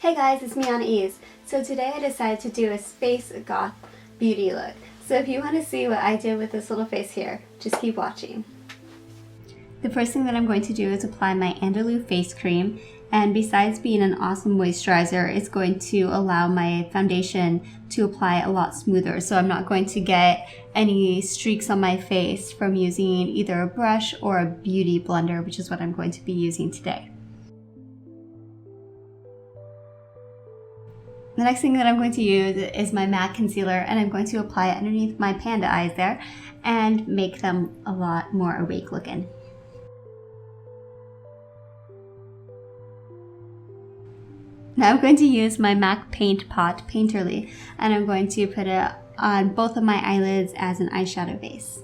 Hey guys, it's me Anaise. So today I decided to do a space goth beauty look. So if you want to see what I did with this little face here, just keep watching. The first thing that I'm going to do is apply my Andalou face cream, and besides being an awesome moisturizer, it's going to allow my foundation to apply a lot smoother, so I'm not going to get any streaks on my face from using either a brush or a beauty blender, which is what I'm going to be using today. The next thing that I'm going to use is my matte concealer, and I'm going to apply it underneath my panda eyes there and make them a lot more awake looking. Now I'm going to use my MAC Paint Pot Painterly, and I'm going to put it on both of my eyelids as an eyeshadow base.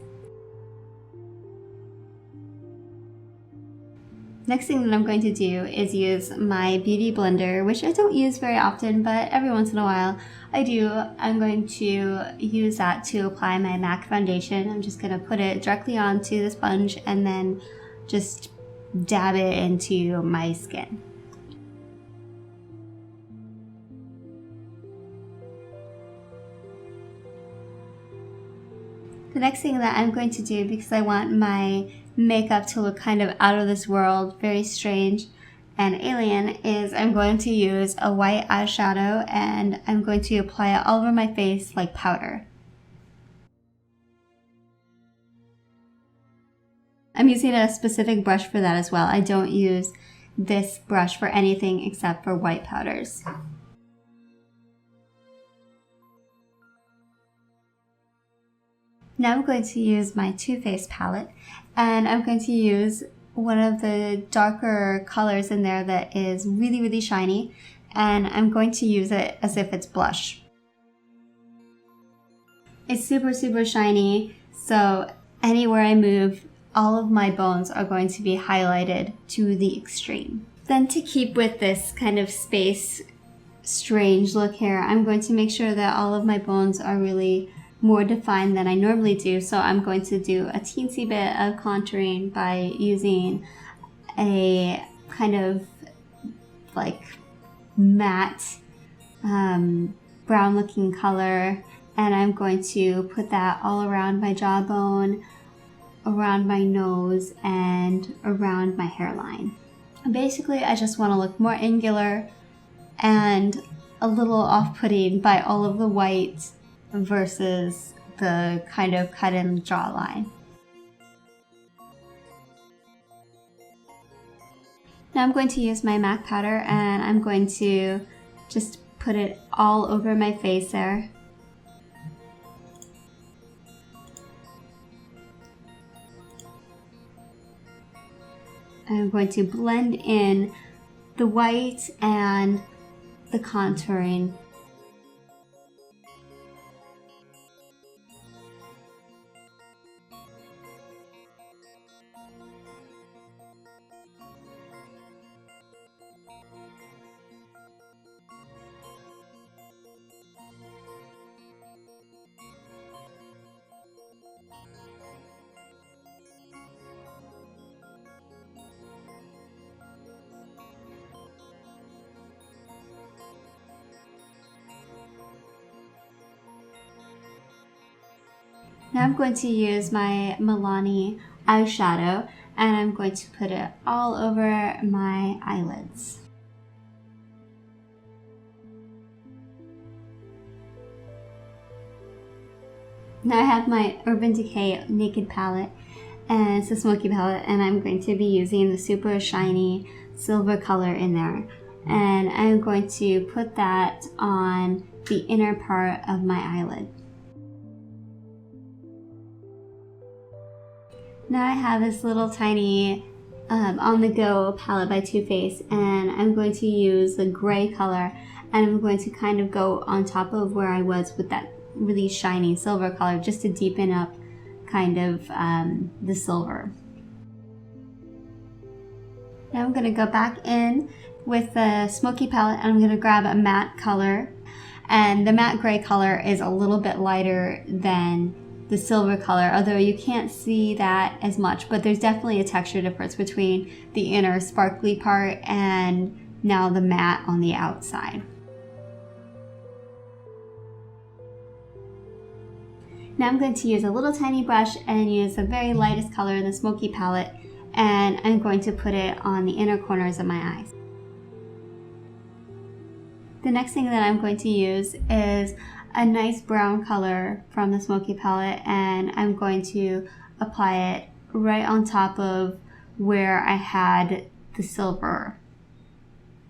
Next thing that I'm going to do is use my beauty blender, which I don't use very often, but every once in a while I do. I'm going to use that to apply my MAC foundation. I'm just going to put it directly onto the sponge and then just dab it into my skin. The next thing that I'm going to do, because I want my makeup to look kind of out of this world, very strange and alien, is I'm going to use a white eyeshadow and I'm going to apply it all over my face like powder. I'm using a specific brush for that as well. I don't use this brush for anything except for white powders. Now I'm going to use my Too Faced palette, and I'm going to use one of the darker colors in there that is really, really shiny, and I'm going to use it as if it's blush. It's super, super shiny, so anywhere I move, all of my bones are going to be highlighted to the extreme. Then to keep with this kind of space, strange look here, I'm going to make sure that all of my bones are really more defined than I normally do, so I'm going to do a teensy bit of contouring by using a kind of like matte brown looking color, and I'm going to put that all around my jawbone, around my nose, and around my hairline. Basically, I just want to look more angular and a little off-putting by all of the white versus the kind of cut in jawline. Now I'm going to use my MAC powder, and I'm going to just put it all over my face there. I'm going to blend in the white and the contouring. Now I'm going to use my Milani eyeshadow, and I'm going to put it all over my eyelids. Now I have my Urban Decay Naked palette, and it's a Smoky palette, and I'm going to be using the super shiny silver color in there. And I'm going to put that on the inner part of my eyelid. Now I have this little tiny on-the-go palette by Too Faced, and I'm going to use the gray color, and I'm going to kind of go on top of where I was with that really shiny silver color, just to deepen up kind of the silver. Now I'm going to go back in with the Smoky palette, and I'm going to grab a matte color, and the matte gray color is a little bit lighter than the silver color, although you can't see that as much, but there's definitely a texture difference between the inner sparkly part and now the matte on the outside. Now I'm going to use a little tiny brush and use the very lightest color in the Smoky palette, and I'm going to put it on the inner corners of my eyes. The next thing that I'm going to use is a nice brown color from the Smoky palette, and I'm going to apply it right on top of where I had the silver,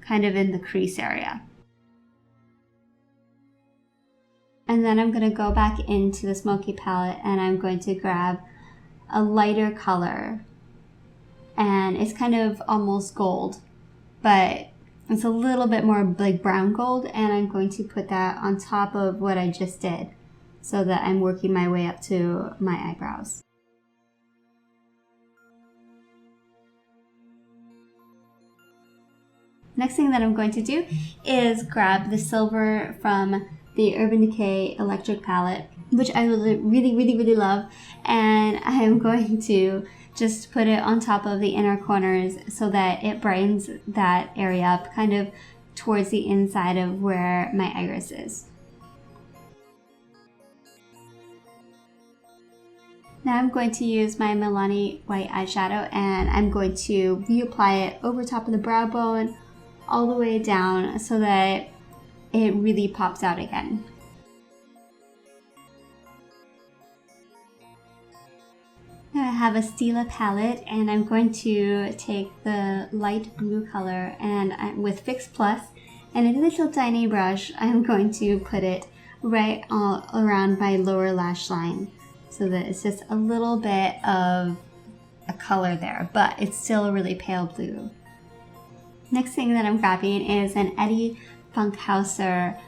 kind of in the crease area. And then I'm going to go back into the Smoky palette and I'm going to grab a lighter color, and it's kind of almost gold, but it's a little bit more like brown gold, and I'm going to put that on top of what I just did so that I'm working my way up to my eyebrows. Next thing that I'm going to do is grab the silver from the Urban Decay Electric palette, which I really love, and I am going to just put it on top of the inner corners so that it brightens that area up kind of towards the inside of where my iris is. Now I'm going to use my Milani white eyeshadow, and I'm going to reapply it over top of the brow bone all the way down so that it really pops out again. Now I have a Stila palette, and I'm going to take the light blue color, and with Fix Plus and a little tiny brush, I'm going to put it right all around my lower lash line so that it's just a little bit of a color there, but it's still a really pale blue. Next thing that I'm grabbing is an Eddie Funkhouser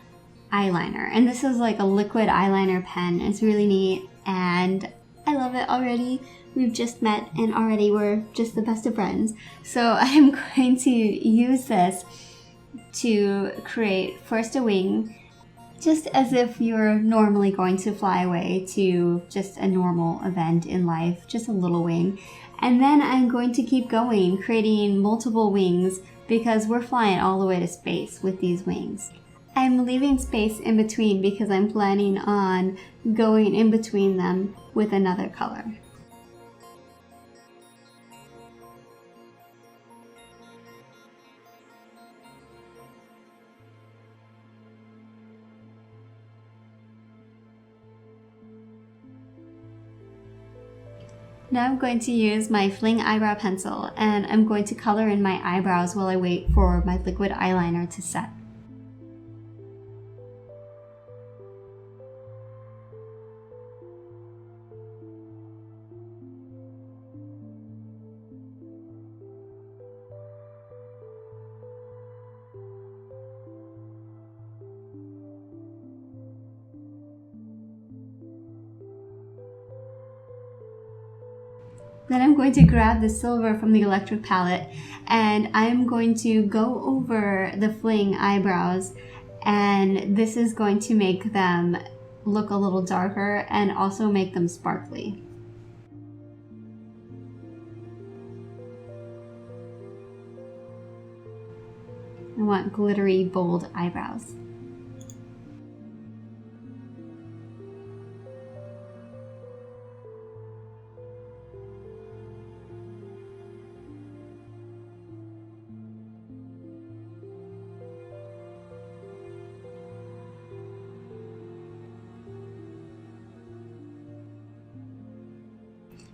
eyeliner, and this is like a liquid eyeliner pen. It's really neat and I love it already. We've just met and already we're just the best of friends. So I'm going to use this to create first a wing, just as if you're normally going to fly away to just a normal event in life, just a little wing. And then I'm going to keep going, creating multiple wings, because we're flying all the way to space with these wings. I'm leaving space in between because I'm planning on going in between them with another color. Now I'm going to use my Fling eyebrow pencil, and I'm going to color in my eyebrows while I wait for my liquid eyeliner to set. Then I'm going to grab the silver from the electric palette, and I'm going to go over the Fling eyebrows, and this is going to make them look a little darker and also make them sparkly. I want glittery, bold eyebrows.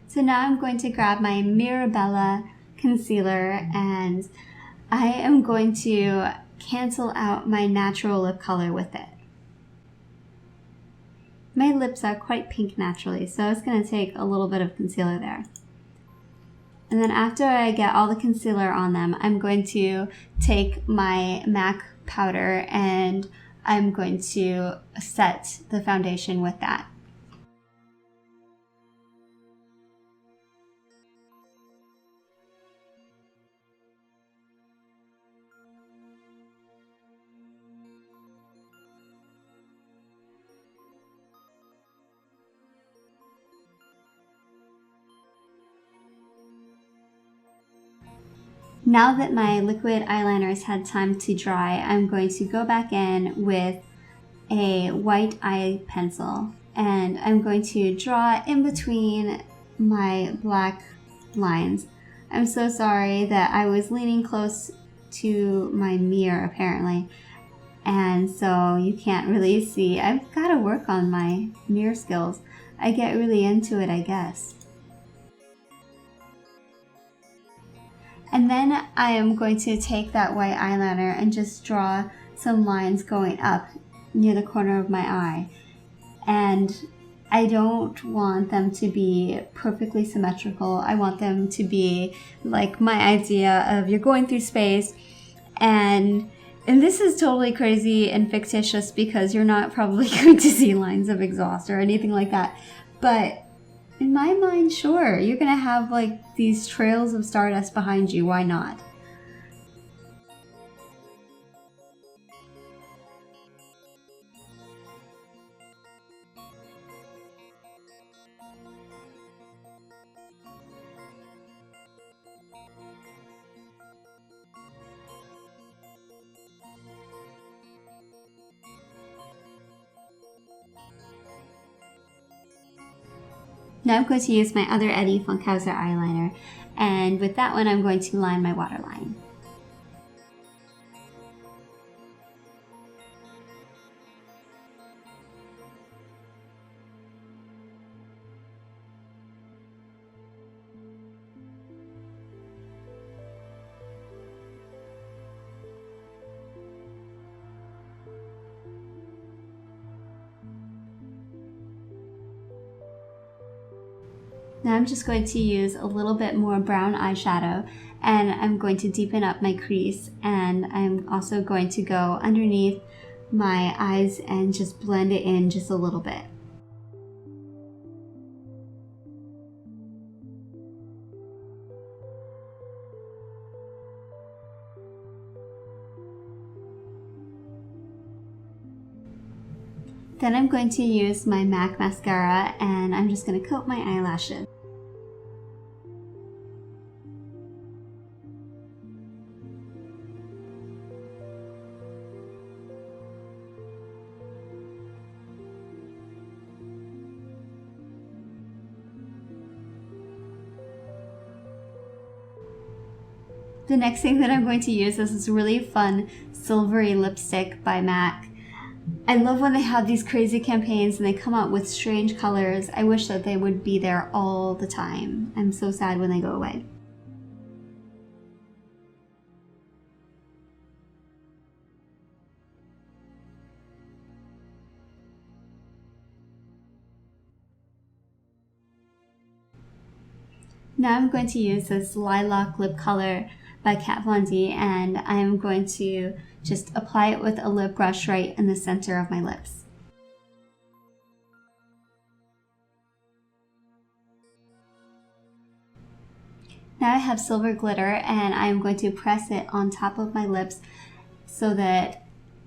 So now I'm going to grab my Mirabella concealer, and I am going to cancel out my natural lip color with it. My lips are quite pink naturally, so it's going to take a little bit of concealer there. And then after I get all the concealer on them, I'm going to take my MAC powder and I'm going to set the foundation with that. Now that my liquid eyeliner has had time to dry, I'm going to go back in with a white eye pencil, and I'm going to draw in between my black lines. I'm so sorry that I was leaning close to my mirror apparently, and so you can't really see. I've got to work on my mirror skills. I get really into it, I guess. And then I am going to take that white eyeliner and just draw some lines going up near the corner of my eye. And I don't want them to be perfectly symmetrical. I want them to be like my idea of you're going through space, and this is totally crazy and fictitious because you're not probably going to see lines of exhaust or anything like that. But in my mind, sure, you're gonna have like these trails of stardust behind you. Why not? Now I'm going to use my other Eddie Funkhouser eyeliner, and with that one I'm going to line my waterline. Now I'm just going to use a little bit more brown eyeshadow, and I'm going to deepen up my crease, and I'm also going to go underneath my eyes and just blend it in just a little bit. Then I'm going to use my MAC mascara, and I'm just going to coat my eyelashes. The next thing that I'm going to use is this really fun silvery lipstick by MAC. I love when they have these crazy campaigns and they come out with strange colors. I wish that they would be there all the time. I'm so sad when they go away. Now I'm going to use this lilac lip color by Kat Von D, and I'm going to just apply it with a lip brush right in the center of my lips. Now I have silver glitter, and I'm going to press it on top of my lips so that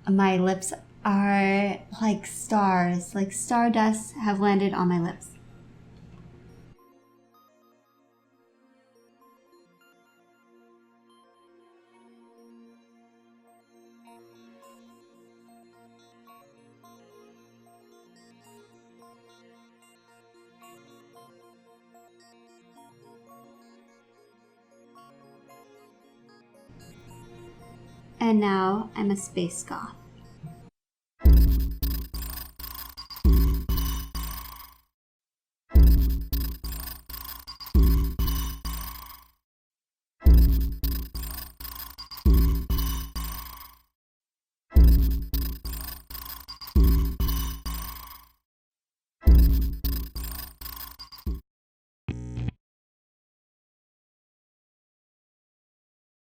my lips are like stars, like stardust have landed on my lips. And now I'm a space goth.